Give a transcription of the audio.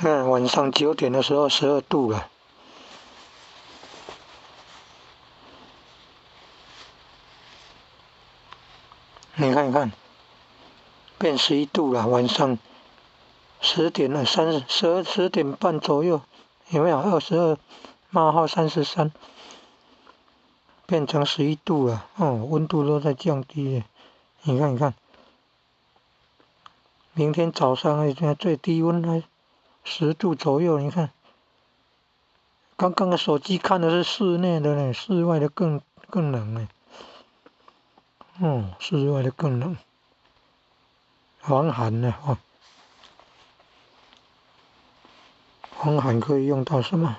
晚上9点的时候12度了，你看，变11度了。晚上10点了，10点半左右，有没有22冒号33，变成11度了。温度都在降低了。你看，明天早上最低温还10度左右。你看，刚刚的手机看的是室内的呢，室外的更冷呢。室外的更冷，防寒呢。防寒可以用到什么？